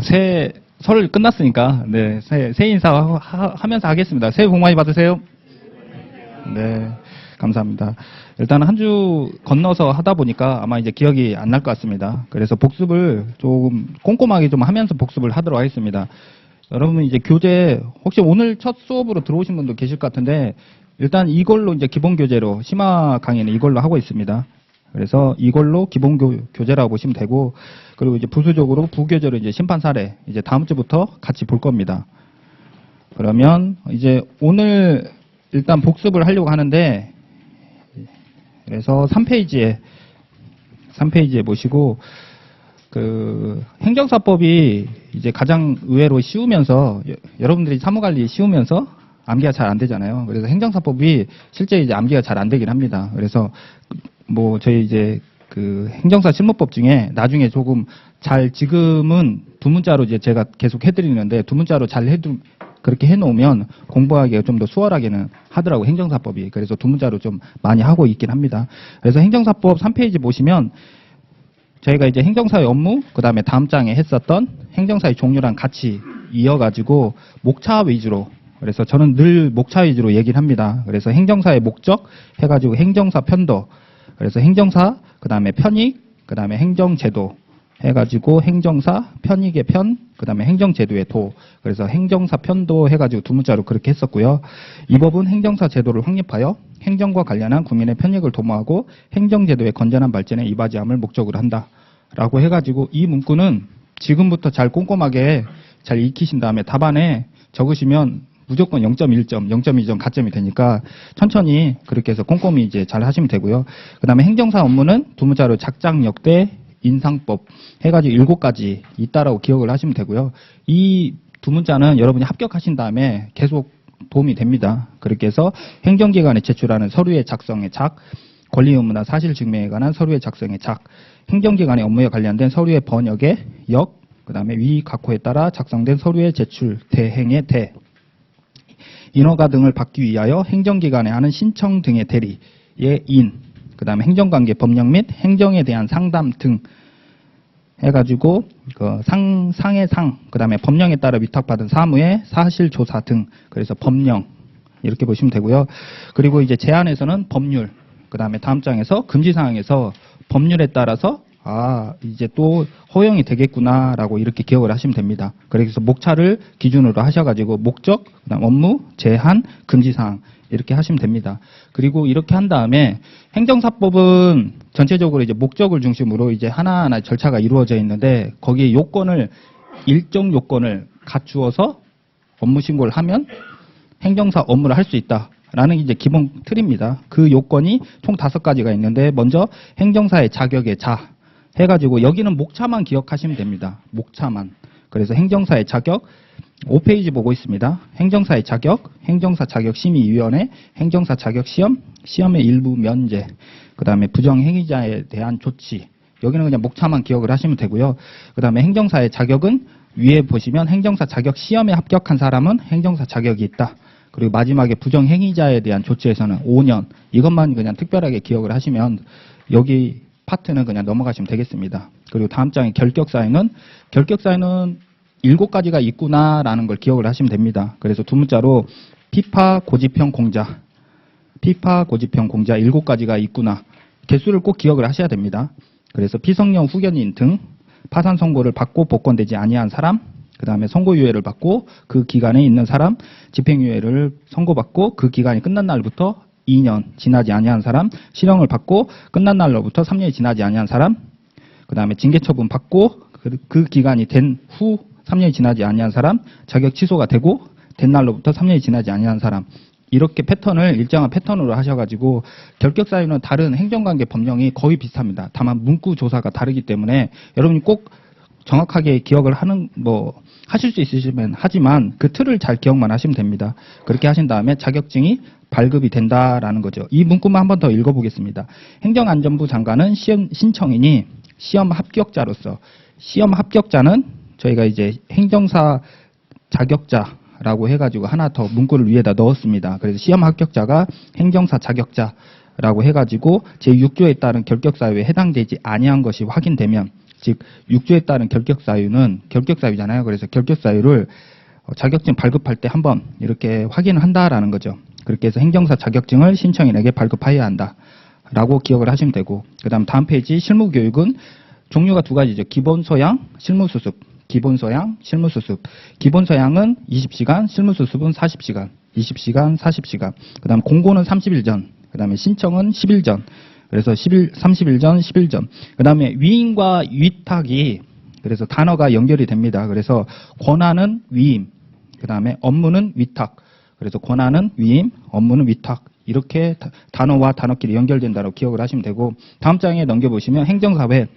새해 설 끝났으니까 네, 새해 인사 하면서 하겠습니다. 새해 복 많이 받으세요. 네, 감사합니다. 일단 한 주 건너서 하다 보니까 아마 이제 기억이 안 날 것 같습니다. 그래서 복습을 조금 꼼꼼하게 좀 하면서 복습을 하도록 하겠습니다. 여러분 이제 교재 혹시 오늘 첫 수업으로 들어오신 분도 계실 것 같은데 일단 이걸로 이제 기본 교재로 심화 강의는 이걸로 하고 있습니다. 그래서 이걸로 기본 교재라고 보시면 되고, 그리고 이제 부수적으로 부교재로 이제 심판 사례 이제 다음 주부터 같이 볼 겁니다. 그러면 이제 오늘 일단 복습을 하려고 하는데, 그래서 3페이지에 보시고, 행정사법이 이제 가장 의외로 쉬우면서, 여러분들이 사무관리 쉬우면서 암기가 잘 안 되잖아요. 그래서 행정사법이 실제 이제 암기가 잘 안 되긴 합니다. 그래서 저희 이제 행정사 실무법 중에 나중에 조금 지금은 두 문자로 이제 제가 계속 해드리는데 두 문자로 그렇게 해놓으면 공부하기가 좀 더 수월하게는 하더라고요, 행정사법이. 그래서 두 문자로 좀 많이 하고 있긴 합니다. 그래서 행정사법 3페이지 보시면 저희가 이제 행정사의 업무, 그 다음에 다음 장에 했었던 행정사의 종류랑 같이 이어가지고 목차 위주로, 그래서 저는 늘 목차 위주로 얘기를 합니다. 그래서 행정사의 목적 해가지고 행정사 편도, 그래서 행정사, 그 다음에 편익, 그 다음에 행정제도 해가지고 행정사, 편익의 편, 그 다음에 행정제도의 도, 그래서 행정사 편도 해가지고 두 문자로 그렇게 했었고요. 이 법은 행정사 제도를 확립하여 행정과 관련한 국민의 편익을 도모하고 행정제도의 건전한 발전에 이바지함을 목적으로 한다. 라고 해가지고 이 문구는 지금부터 잘 꼼꼼하게 잘 익히신 다음에 답안에 적으시면 무조건 0.1점, 0.2점 가점이 되니까 천천히 그렇게 해서 꼼꼼히 이제 잘 하시면 되고요. 그 다음에 행정사 업무는 두 문자로 작작, 역대, 인상법 해가지고 7가지 있다라고 기억을 하시면 되고요. 이 두 문자는 여러분이 합격하신 다음에 계속 도움이 됩니다. 그렇게 해서 행정기관에 제출하는 서류의 작성의 작, 권리 의무나 사실 증명에 관한 서류의 작성의 작, 행정기관의 업무에 관련된 서류의 번역의 역, 그 다음에 위 각호에 따라 작성된 서류의 제출, 대행의 대, 인허가 등을 받기 위하여 행정기관에 하는 신청 등의 대리의 인, 그 다음에 행정관계 법령 및 행정에 대한 상담 등 해가지고 상의 상, 그 다음에 법령에 따라 위탁받은 사무의 사실조사 등, 그래서 법령 이렇게 보시면 되고요. 그리고 이제 제안에서는 법률, 그 다음에 다음 장에서 금지사항에서 법률에 따라서 이제 또 허용이 되겠구나라고 이렇게 기억을 하시면 됩니다. 그래서 목차를 기준으로 하셔가지고 목적, 그다음 업무, 제한, 금지사항 이렇게 하시면 됩니다. 그리고 이렇게 한 다음에 행정사법은 전체적으로 이제 목적을 중심으로 이제 하나하나 절차가 이루어져 있는데 거기에 일정 요건을 갖추어서 업무 신고를 하면 행정사 업무를 할 수 있다. 라는 이제 기본 틀입니다. 그 요건이 총 5가지가 있는데 먼저 행정사의 자격의 자 해가지고 여기는 목차만 기억하시면 됩니다. 목차만. 그래서 행정사의 자격 5페이지 보고 있습니다. 행정사의 자격, 행정사 자격심의위원회, 행정사 자격시험, 시험의 일부 면제, 그 다음에 부정행위자에 대한 조치. 여기는 그냥 목차만 기억을 하시면 되고요. 그 다음에 행정사의 자격은 위에 보시면 행정사 자격시험에 합격한 사람은 행정사 자격이 있다. 그리고 마지막에 부정행위자에 대한 조치에서는 5년. 이것만 그냥 특별하게 기억을 하시면 여기 파트는 그냥 넘어가시면 되겠습니다. 그리고 다음 장에 결격사유는 7가지가 있구나라는 걸 기억을 하시면 됩니다. 그래서 두 문자로 피파 고지평 공자 7가지가 있구나. 개수를 꼭 기억을 하셔야 됩니다. 그래서 피성령 후견인 등 파산 선고를 받고 복권되지 아니한 사람, 그 다음에 선고유예를 받고 그 기간에 있는 사람, 집행유예를 선고받고 그 기간이 끝난 날부터 2년 지나지 아니한 사람, 실형을 받고 끝난 날로부터 3년이 지나지 아니한 사람, 그 다음에 징계처분 받고 그 기간이 된 후 3년이 지나지 아니한 사람, 자격 취소가 되고 된 날로부터 3년이 지나지 아니한 사람, 이렇게 패턴을 일정한 패턴으로 하셔가지고 결격사유는 다른 행정관계 법령이 거의 비슷합니다. 다만 문구 조사가 다르기 때문에 여러분이 꼭 정확하게 기억을 하실 수 있으시면 하지만 그 틀을 잘 기억만 하시면 됩니다. 그렇게 하신 다음에 자격증이 발급이 된다라는 거죠. 이 문구만 한 번 더 읽어보겠습니다. 행정안전부 장관은 신청인이 시험 합격자로서, 시험 합격자는 저희가 이제 행정사 자격자라고 해가지고 하나 더 문구를 위에다 넣었습니다. 그래서 시험 합격자가 행정사 자격자라고 해가지고 제6조에 따른 결격사유에 해당되지 아니한 것이 확인되면 즉 6조에 따른 결격사유는 결격사유잖아요. 그래서 결격사유를 자격증 발급할 때 한번 이렇게 확인을 한다라는 거죠. 그렇게 해서 행정사 자격증을 신청인에게 발급하여야 한다라고 기억을 하시면 되고, 그다음 다음 페이지 실무교육은 종류가 두 가지죠. 기본소양, 실무수습. 기본소양, 실무수습. 기본소양은 20시간, 실무수습은 40시간. 20시간, 40시간. 그다음 공고는 30일 전. 그다음에 신청은 10일 전. 그래서 30일 전, 10일 전. 그다음에 위임과 위탁이 그래서 단어가 연결이 됩니다. 그래서 권한은 위임, 그다음에 업무는 위탁. 그래서 권한은 위임, 업무는 위탁. 이렇게 단어와 단어끼리 연결된다고 기억을 하시면 되고, 다음 장에 넘겨보시면 행정사회.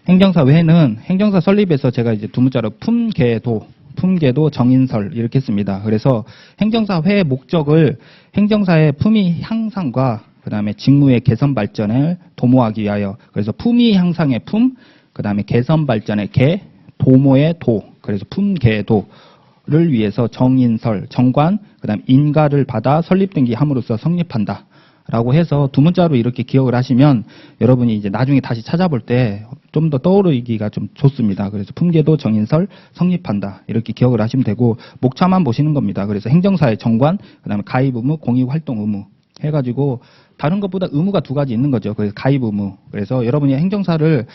행정사회는 행정사 설립에서 제가 이제 두 문자로 품계도, 정인설 이렇게 했습니다. 그래서 행정사회의 목적을 행정사의 품위 향상과 그다음에 직무의 개선 발전을 도모하기 위하여, 그래서 품위 향상의 품, 그다음에 개선 발전의 개, 도모의 도, 그래서 품계도를 위해서 정인설, 정관, 그다음 인가를 받아 설립 등기함으로써 성립한다. 라고 해서 두 문자로 이렇게 기억을 하시면 여러분이 이제 나중에 다시 찾아볼 때 좀 더 떠오르기가 좀 좋습니다. 그래서 품계도 정인설 성립한다. 이렇게 기억을 하시면 되고, 목차만 보시는 겁니다. 그래서 행정사의 정관, 그다음에 가입 의무, 공익 활동 의무 해가지고 다른 것보다 의무가 두 가지 있는 거죠. 그래서 가입 의무. 그래서 여러분이 행정사를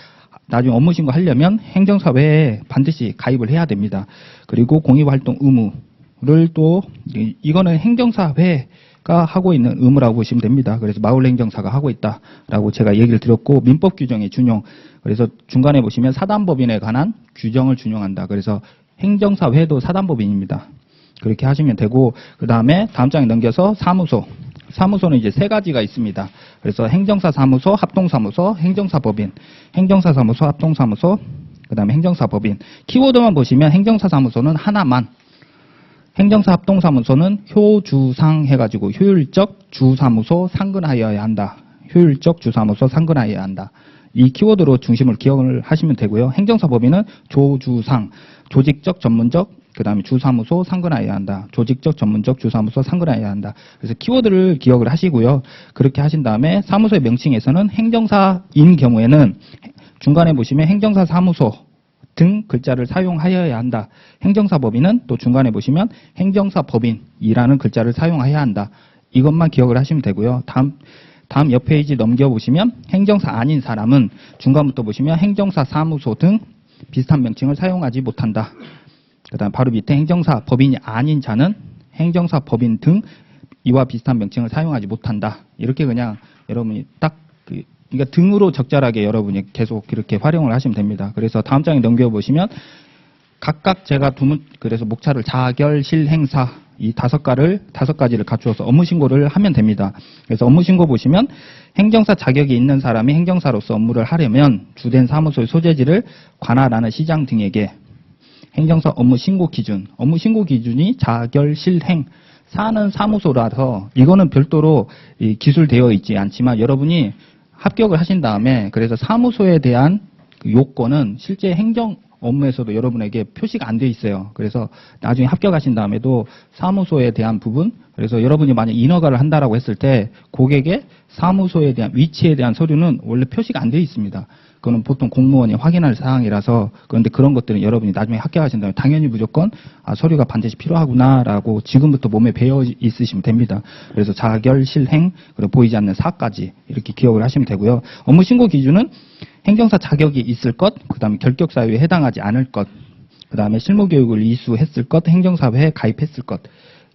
나중에 업무 신고하려면 행정사회에 반드시 가입을 해야 됩니다. 그리고 공익 활동 의무를 또 이거는 행정사회가 하고 있는 의무라고 보시면 됩니다. 그래서 마을행정사가 하고 있다라고 제가 얘기를 드렸고, 민법 규정의 준용. 그래서 중간에 보시면 사단법인에 관한 규정을 준용한다. 그래서 행정사회도 사단법인입니다. 그렇게 하시면 되고, 그 다음에 다음 장에 넘겨서 사무소. 사무소는 이제 세 가지가 있습니다. 그래서 행정사 사무소, 합동사무소, 행정사법인. 행정사 사무소, 합동사무소, 그 다음에 행정사법인. 키워드만 보시면 행정사 사무소는 하나만, 행정사 합동사무소는 효주상 해가지고 효율적 주사무소 상근하여야 한다. 효율적 주사무소 상근하여야 한다. 이 키워드로 중심을 기억을 하시면 되고요. 행정사법인은 조주상, 조직적, 전문적, 그 다음에 주사무소 상근하여야 한다. 조직적, 전문적, 주사무소 상근하여야 한다. 그래서 키워드를 기억을 하시고요. 그렇게 하신 다음에 사무소의 명칭에서는 행정사인 경우에는 중간에 보시면 행정사 사무소 등 글자를 사용하여야 한다. 행정사법인은 또 중간에 보시면 행정사법인이라는 글자를 사용해야 한다. 이것만 기억을 하시면 되고요. 다음 옆 페이지 넘겨보시면 행정사 아닌 사람은 중간부터 보시면 행정사 사무소 등 비슷한 명칭을 사용하지 못한다. 그 다음 바로 밑에 행정사 법인이 아닌 자는 행정사 법인 등 이와 비슷한 명칭을 사용하지 못한다. 이렇게 그냥 여러분이 딱 그러니까 등으로 적절하게 여러분이 계속 이렇게 활용을 하시면 됩니다. 그래서 다음 장에 넘겨보시면 각각 제가 그래서 목차를 자결, 실행사 이 다섯 가지를 갖추어서 업무 신고를 하면 됩니다. 그래서 업무 신고 보시면 행정사 자격이 있는 사람이 행정사로서 업무를 하려면 주된 사무소의 소재지를 관할하는 시장 등에게 행정사 업무 신고 기준이 자결, 실행, 사는 사무소라서 이거는 별도로 기술되어 있지 않지만 여러분이 합격을 하신 다음에 그래서 사무소에 대한 요건은 실제 행정 업무에서도 여러분에게 표시가 안 돼 있어요. 그래서 나중에 합격하신 다음에도 사무소에 대한 부분, 그래서 여러분이 만약 인허가를 한다라고 했을 때 고객의 사무소에 대한 위치에 대한 서류는 원래 표시가 안 돼 있습니다. 그거는 보통 공무원이 확인할 사항이라서. 그런데 그런 것들은 여러분이 나중에 합격하신 다음에 당연히 무조건 서류가 반드시 필요하구나라고 지금부터 몸에 배어 있으시면 됩니다. 그래서 자결, 실행, 그리고 보이지 않는 사까지 이렇게 기억을 하시면 되고요. 업무 신고 기준은 행정사 자격이 있을 것, 그 다음에 결격 사유에 해당하지 않을 것, 그 다음에 실무교육을 이수했을 것, 행정사회에 가입했을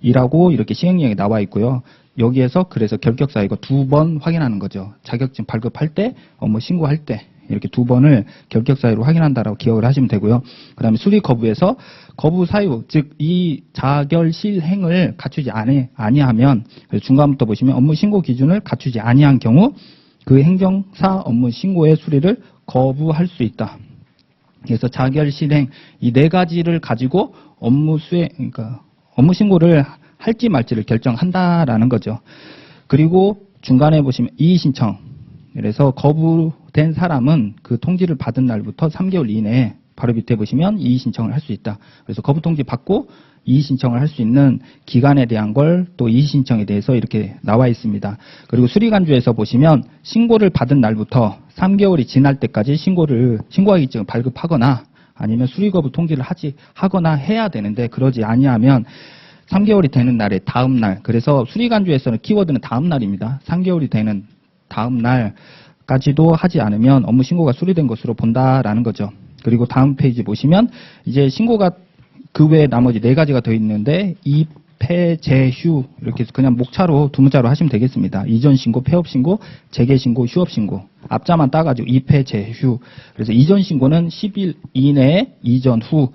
것이라고 이렇게 시행령에 나와 있고요. 여기에서 그래서 결격 사유가 두 번 확인하는 거죠. 자격증 발급할 때, 업무 신고할 때 이렇게 두 번을 결격 사유로 확인한다라고 기억을 하시면 되고요. 그 다음에 수리 거부에서 거부 사유, 즉 이 자결 실행을 갖추지 아니하면 중간부터 보시면 업무 신고 기준을 갖추지 아니한 경우 그 행정사 업무 신고의 수리를 거부할 수 있다. 그래서 자결 실행 이 네 가지를 가지고 업무 수행, 그러니까 업무 신고를 할지 말지를 결정한다라는 거죠. 그리고 중간에 보시면 이의 신청. 그래서 거부된 사람은 그 통지를 받은 날부터 3개월 이내에 바로 밑에 보시면 이의 신청을 할 수 있다. 그래서 거부 통지 받고 이의 신청을 할 수 있는 기간에 대한 걸 또 이의 신청에 대해서 이렇게 나와 있습니다. 그리고 수리간주에서 보시면 신고를 받은 날부터 3개월이 지날 때까지 신고하기증을 발급하거나 아니면 수리거부 통지를 하거나 해야 되는데 그러지 아니하면 3개월이 되는 날에 다음 날, 그래서 수리간주에서는 키워드는 다음 날입니다. 3개월이 되는 다음 날까지도 하지 않으면 업무 신고가 수리된 것으로 본다라는 거죠. 그리고 다음 페이지 보시면 이제 신고가 그 외에 나머지 4가지가 더 있는데 입폐재휴 이렇게 해서 그냥 목차로 두 문자로 하시면 되겠습니다. 이전 신고, 폐업 신고, 재개 신고, 휴업 신고. 앞자만 따가지고 입폐재휴. 그래서 이전 신고는 10일 이내에 이전 후.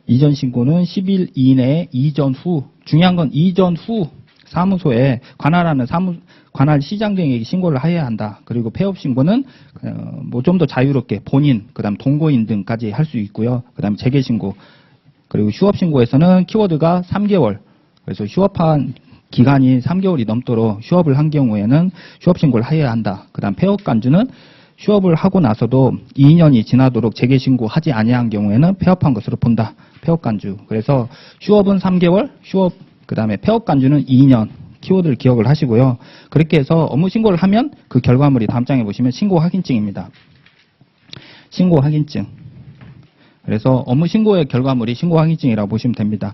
이전 신고는 10일 이내에 이전 후. 중요한 건 이전 후 사무소에 관할 시장 등에게 신고를 해야 한다. 그리고 폐업 신고는 뭐 좀 더 자유롭게 본인, 그다음 동거인 등까지 할 수 있고요. 그다음 재개 신고. 그리고 휴업 신고에서는 키워드가 3개월. 그래서 휴업한 기간이 3개월이 넘도록 휴업을 한 경우에는 휴업 신고를 해야 한다. 그다음 폐업 간주는 휴업을 하고 나서도 2년이 지나도록 재개 신고하지 아니한 경우에는 폐업한 것으로 본다. 폐업 간주. 그래서 휴업은 3개월, 그다음에 폐업 간주는 2년. 키워드를 기억을 하시고요. 그렇게 해서 업무 신고를 하면 그 결과물이 다음 장에 보시면 신고 확인증입니다. 신고 확인증. 그래서 업무 신고의 결과물이 신고 확인증이라고 보시면 됩니다.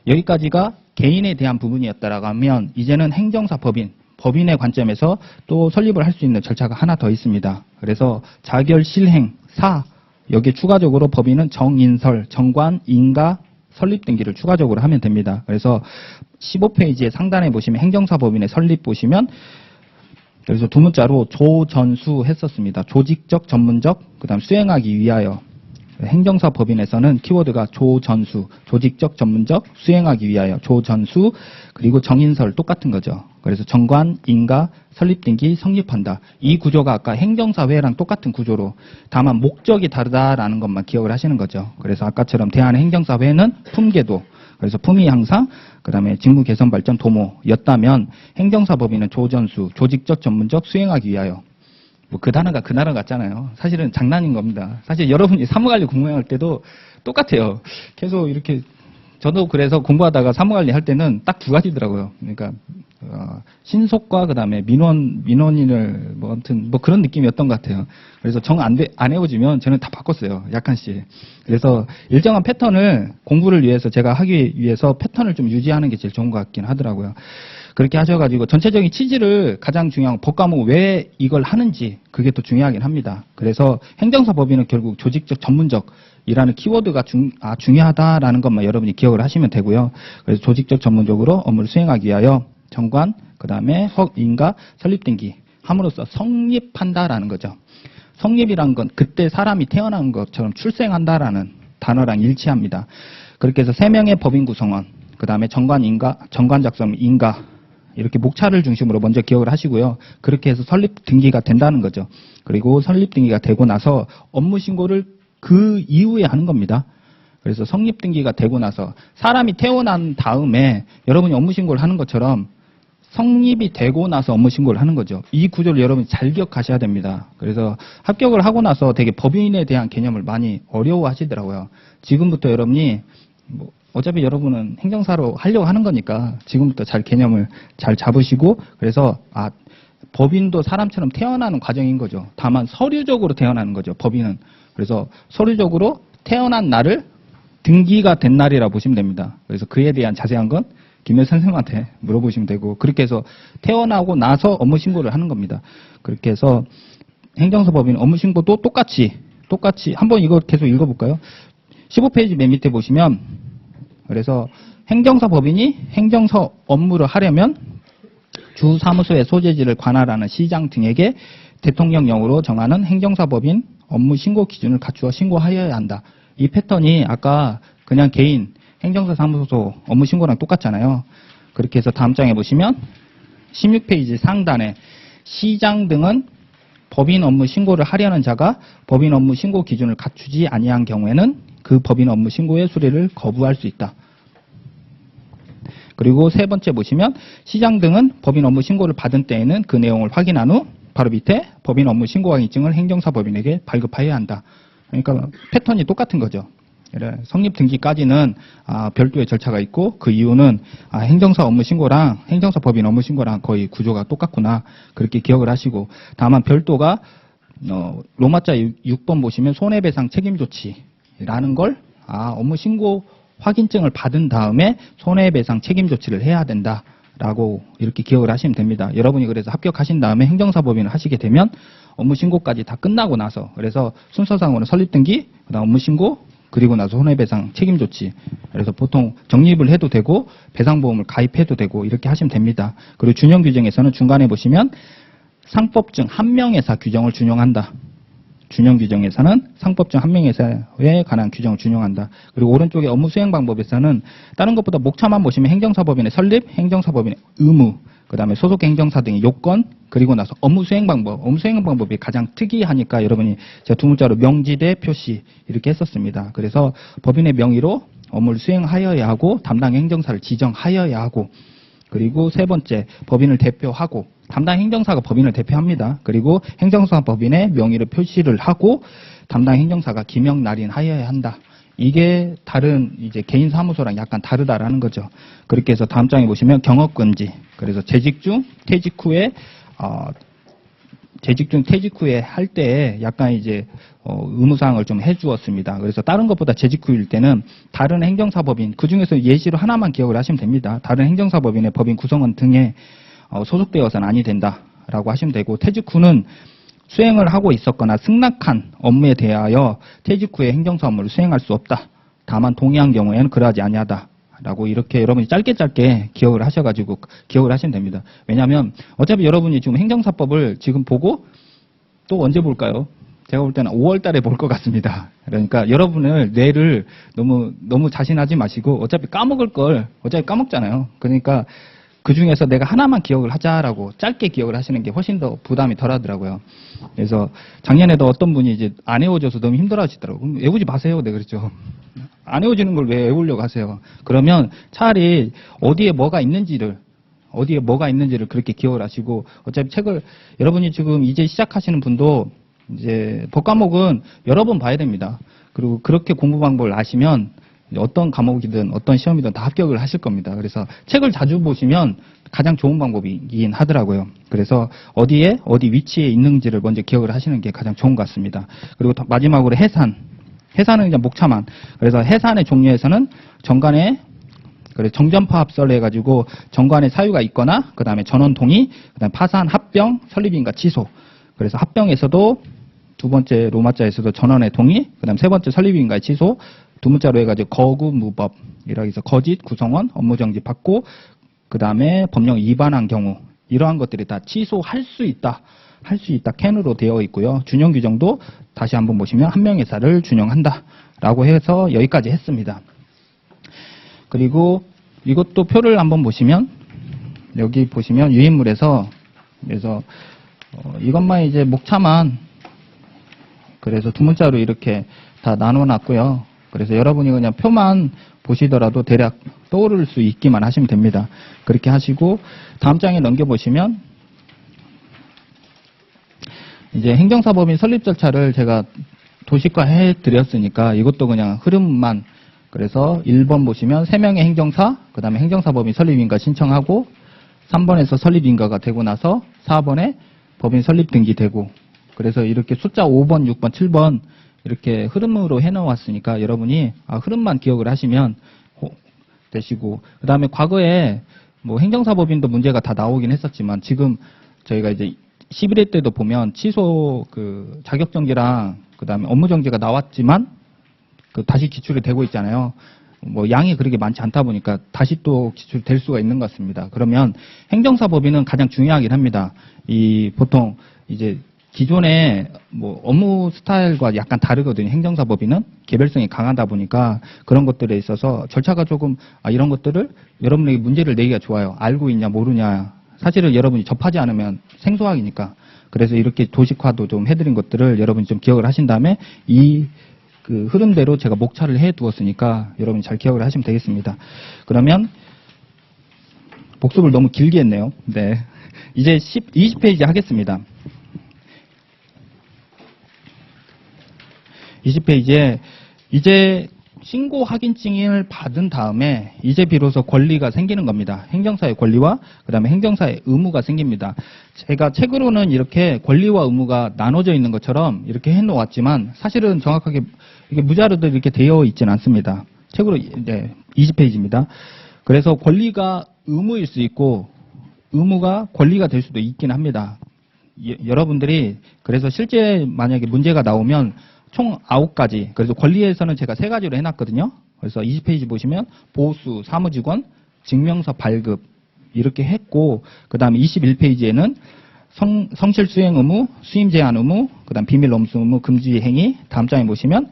여기까지가 개인에 대한 부분이었다라고 하면 이제는 행정사 법인의 관점에서 또 설립을 할 수 있는 절차가 하나 더 있습니다. 그래서 자결 실행 여기에 추가적으로 법인은 정인설, 정관, 인가, 설립 등기를 추가적으로 하면 됩니다. 그래서 15페이지에 상단에 보시면 행정사 법인의 설립 보시면 그래서 두 문자로 조전수 했었습니다. 조직적, 전문적, 그다음 수행하기 위하여. 행정사 법인에서는 키워드가 조전수, 조직적, 전문적, 수행하기 위하여, 조전수, 그리고 정인설 똑같은 거죠. 그래서 정관, 인가, 설립등기, 성립한다. 이 구조가 아까 행정사회랑 똑같은 구조로 다만 목적이 다르다라는 것만 기억을 하시는 거죠. 그래서 아까처럼 대한행정사회는 품계도, 그래서 품위 향상, 그 다음에 직무 개선 발전 도모였다면 행정사 법인은 조전수, 조직적, 전문적, 수행하기 위하여. 뭐 그 단어가 그 단어 같잖아요. 사실은 장난인 겁니다. 사실 여러분이 사무관리 공부할 때도 똑같아요. 계속 이렇게 저도 그래서 공부하다가 사무관리 할 때는 딱 2가지더라고요. 그러니까 신속과 그다음에 민원인을 뭐 아무튼 뭐 그런 느낌이었던 것 같아요. 그래서 정 안 해오지면 저는 다 바꿨어요. 약간씩. 그래서 일정한 패턴을 공부를 위해서 제가 하기 위해서 패턴을 좀 유지하는 게 제일 좋은 것 같긴 하더라고요. 그렇게 하셔가지고 전체적인 취지를 가장 중요한 법과목 왜 이걸 하는지 그게 또 중요하긴 합니다. 그래서 행정사 법인은 결국 조직적 전문적이라는 키워드가 중요하다라는 것만 여러분이 기억을 하시면 되고요. 그래서 조직적 전문적으로 업무를 수행하기 위하여 정관, 그 다음에 인가, 설립등기 함으로써 성립한다라는 거죠. 성립이란 건 그때 사람이 태어난 것처럼 출생한다라는 단어랑 일치합니다. 그렇게 해서 3명의 법인 구성원, 그 다음에 정관 작성 인가 이렇게 목차를 중심으로 먼저 기억을 하시고요. 그렇게 해서 설립 등기가 된다는 거죠. 그리고 설립 등기가 되고 나서 업무 신고를 그 이후에 하는 겁니다. 그래서 성립 등기가 되고 나서 사람이 태어난 다음에 여러분이 업무 신고를 하는 것처럼 성립이 되고 나서 업무 신고를 하는 거죠. 이 구조를 여러분이 잘 기억하셔야 됩니다. 그래서 합격을 하고 나서 되게 법인에 대한 개념을 많이 어려워하시더라고요. 지금부터 여러분이 어차피 여러분은 행정사로 하려고 하는 거니까 지금부터 잘 개념을 잘 잡으시고 그래서 법인도 사람처럼 태어나는 과정인 거죠. 다만 서류적으로 태어나는 거죠. 법인은. 그래서 서류적으로 태어난 날을 등기가 된 날이라 보시면 됩니다. 그래서 그에 대한 자세한 건 김여 선생님한테 물어보시면 되고 그렇게 해서 태어나고 나서 업무 신고를 하는 겁니다. 그렇게 해서 행정사 법인 업무 신고도 똑같이 한번 이거 계속 읽어볼까요? 15페이지 맨 밑에 보시면 그래서 행정사 법인이 행정사 업무를 하려면 주 사무소의 소재지를 관할하는 시장 등에게 대통령령으로 정하는 행정사 법인 업무 신고 기준을 갖추어 신고하여야 한다. 이 패턴이 아까 그냥 개인 행정사 사무소 업무 신고랑 똑같잖아요. 그렇게 해서 다음 장에 보시면 16페이지 상단에 시장 등은 법인 업무 신고를 하려는 자가 법인 업무 신고 기준을 갖추지 아니한 경우에는 그 법인 업무 신고의 수리를 거부할 수 있다. 그리고 3번째 보시면 시장 등은 법인 업무 신고를 받은 때에는 그 내용을 확인한 후 바로 밑에 법인 업무 신고 확인증을 행정사 법인에게 발급하여야 한다. 그러니까 패턴이 똑같은 거죠. 성립 등기까지는 별도의 절차가 있고 그 이유는 행정사 업무 신고랑 행정사 법인 업무 신고랑 거의 구조가 똑같구나 그렇게 기억을 하시고 다만 별도가 로마자 6번 보시면 손해배상 책임 조치라는 걸 업무 신고 확인증을 받은 다음에 손해배상 책임 조치를 해야 된다라고 이렇게 기억을 하시면 됩니다. 여러분이 그래서 합격하신 다음에 행정사 법인을 하시게 되면 업무 신고까지 다 끝나고 나서 그래서 순서상으로는 설립 등기, 그다음 업무 신고 그리고 나서 손해배상 책임 조치. 그래서 보통 적립을 해도 되고 배상보험을 가입해도 되고 이렇게 하시면 됩니다. 그리고 준용 규정에서는 중간에 보시면 상법증 한명회사 규정을 준용한다. 준용 규정에서는 상법증 한명회사에 관한 규정을 준용한다. 그리고 오른쪽에 업무 수행 방법에서는 다른 것보다 목차만 보시면 행정사법인의 설립, 행정사법인의 의무, 그 다음에 소속 행정사 등의 요건, 그리고 나서 업무 수행 방법, 업무 수행 방법이 가장 특이하니까 여러분이 제가 두 문자로 명지대 표시 이렇게 했었습니다. 그래서 법인의 명의로 업무를 수행하여야 하고 담당 행정사를 지정하여야 하고 그리고 세 번째 법인을 대표하고 담당 행정사가 법인을 대표합니다. 그리고 행정사 법인의 명의를 표시를 하고 담당 행정사가 기명 날인하여야 한다. 이게 다른 이제 개인 사무소랑 약간 다르다라는 거죠. 그렇게 해서 다음 장에 보시면 경업금지. 그래서 재직 중 퇴직 후에 할 때 약간 이제 의무사항을 좀 해주었습니다. 그래서 다른 것보다 재직 후일 때는 다른 행정사법인 그 중에서 예시로 하나만 기억을 하시면 됩니다. 다른 행정사법인의 법인 구성원 등에 소속되어서는 아니 된다라고 하시면 되고 퇴직 후는 수행을 하고 있었거나 승낙한 업무에 대하여 퇴직 후에 행정사 업무를 수행할 수 없다. 다만 동의한 경우에는 그러하지 아니하다라고 이렇게 여러분이 짧게 기억을 하셔가지고 기억을 하시면 됩니다. 왜냐하면 어차피 여러분이 지금 행정사법을 지금 보고 또 언제 볼까요? 제가 볼 때는 5월 달에 볼 것 같습니다. 그러니까 여러분을 뇌를 너무 자신하지 마시고 어차피 까먹잖아요. 그러니까 그 중에서 내가 하나만 기억을 하자라고 짧게 기억을 하시는 게 훨씬 더 부담이 덜 하더라고요. 그래서 작년에도 어떤 분이 이제 안 외워져서 너무 힘들어 하시더라고요. 그럼 외우지 마세요. 네, 그랬죠. 안 외워지는 걸 왜 외우려고 하세요? 그러면 차라리 어디에 뭐가 있는지를 그렇게 기억을 하시고 어차피 책을 여러분이 지금 이제 시작하시는 분도 이제 법과목은 여러 번 봐야 됩니다. 그리고 그렇게 공부 방법을 아시면 어떤 과목이든 어떤 시험이든 다 합격을 하실 겁니다. 그래서 책을 자주 보시면 가장 좋은 방법이긴 하더라고요. 그래서 어디 위치에 있는지를 먼저 기억을 하시는 게 가장 좋은 것 같습니다. 그리고 마지막으로 해산은 그냥 목차만. 그래서 해산의 종류에서는 정관에 정전파합설을 해가지고 정관에 사유가 있거나 그 다음에 전원 동의, 그 다음에 파산, 합병, 설립인가 취소. 그래서 합병에서도 두 번째 로마자에서도 전원의 동의, 그 다음 세 번째 설립인가의 취소, 두 문자로 해가지고 거구무법이라고 해서 거짓, 구성원, 업무정지 받고 그 다음에 법령 위반한 경우 이러한 것들이 다 취소할 수 있다. 캔으로 되어 있고요. 준용 규정도 다시 한번 보시면 한명회사를 준용한다. 라고 해서 여기까지 했습니다. 그리고 이것도 표를 한번 보시면 여기 보시면 유인물에서 그래서 이것만 이제 목차만 그래서 두 문자로 이렇게 다 나눠 놨고요. 그래서 여러분이 그냥 표만 보시더라도 대략 떠오를 수 있기만 하시면 됩니다. 그렇게 하시고 다음 장에 넘겨보시면 이제 행정사법인 설립 절차를 제가 도식화해 드렸으니까 이것도 그냥 흐름만 그래서 1번 보시면 3명의 행정사 그 다음에 행정사법인 설립인가 신청하고 3번에서 설립인가가 되고 나서 4번에 법인 설립 등기되고 그래서 이렇게 숫자 5번, 6번, 7번 이렇게 흐름으로 해놓았으니까 여러분이 흐름만 기억을 하시면 되시고 그 다음에 과거에 뭐 행정사법인도 문제가 다 나오긴 했었지만 지금 저희가 이제 11회 때도 보면 취소 그 자격정지랑 그 다음에 업무정지가 나왔지만 그 다시 기출이 되고 있잖아요. 뭐 양이 그렇게 많지 않다 보니까 다시 또 기출될 수가 있는 것 같습니다. 그러면 행정사법인은 가장 중요하긴 합니다. 이 보통 이제 기존의 뭐 업무 스타일과 약간 다르거든요. 행정사법인은 개별성이 강하다 보니까 그런 것들에 있어서 절차가 조금 이런 것들을 여러분에게 문제를 내기가 좋아요. 알고 있냐 모르냐. 사실은 여러분이 접하지 않으면 생소하니까. 그래서 이렇게 도식화도 좀 해드린 것들을 여러분이 좀 기억을 하신 다음에 그 흐름대로 제가 목차를 해 두었으니까 여러분이 잘 기억을 하시면 되겠습니다. 그러면 복습을 너무 길게 했네요. 네. 이제 20페이지 하겠습니다. 20페이지에 이제 신고 확인증을 받은 다음에 이제 비로소 권리가 생기는 겁니다. 행정사의 권리와 그다음에 행정사의 의무가 생깁니다. 제가 책으로는 이렇게 권리와 의무가 나눠져 있는 것처럼 이렇게 해놓았지만 사실은 정확하게 이게 무자료도 이렇게 되어 있지는 않습니다. 책으로 20페이지입니다. 그래서 권리가 의무일 수 있고 의무가 권리가 될 수도 있긴 합니다. 여러분들이 그래서 실제 만약에 문제가 나오면 총 9가지, 그래서 권리에서는 제가 3가지로 해놨거든요. 그래서 20페이지 보시면 보수, 사무직원, 증명서 발급 이렇게 했고, 그 다음에 21페이지에는 성실 수행 의무, 수임 제한 의무, 그 다음 비밀 엄수 의무, 금지 행위, 다음 장에 보시면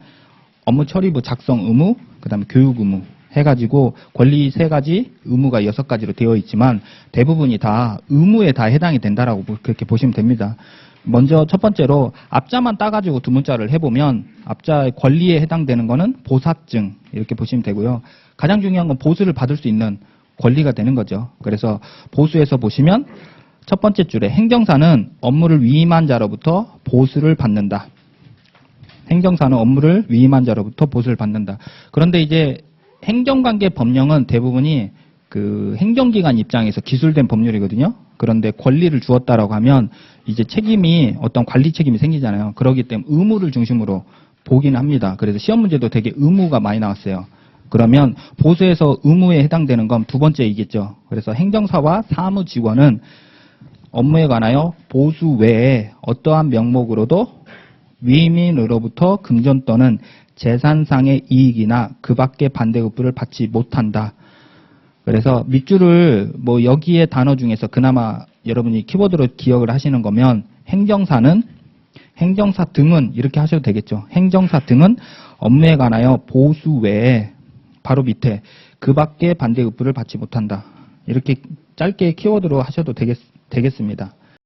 업무 처리부 작성 의무, 그 다음에 교육 의무 해가지고 권리 3가지, 의무가 6가지로 되어 있지만 대부분이 다 의무에 다 해당이 된다라고 그렇게 보시면 됩니다. 먼저 첫 번째로 앞자만 따가지고 두 문자를 해보면 앞자의 권리에 해당되는 거는 보사증 이렇게 보시면 되고요. 가장 중요한 건 보수를 받을 수 있는 권리가 되는 거죠. 그래서 보수에서 보시면 첫 번째 줄에 행정사는 업무를 위임한 자로부터 보수를 받는다. 행정사는 업무를 위임한 자로부터 보수를 받는다. 그런데 이제 행정관계 법령은 대부분이 그 행정기관 입장에서 기술된 법률이거든요. 그런데 권리를 주었다라고 하면 이제 책임이 어떤 관리 책임이 생기잖아요. 그렇기 때문에 의무를 중심으로 보긴 합니다. 그래서 시험 문제도 되게 의무가 많이 나왔어요. 그러면 보수에서 의무에 해당되는 건 두 번째이겠죠. 그래서 행정사와 사무직원은 업무에 관하여 보수 외에 어떠한 명목으로도 위임인으로부터 금전 또는 재산상의 이익이나 그 밖의 반대급부를 받지 못한다. 그래서 밑줄을 뭐 여기에 단어 중에서 그나마 여러분이 키워드로 기억을 하시는 거면 행정사는 행정사 등은 이렇게 하셔도 되겠죠. 행정사 등은 업무에 관하여 보수 외에 바로 밑에 그 밖의 반대급부를 받지 못한다. 이렇게 짧게 키워드로 하셔도 되겠습니다.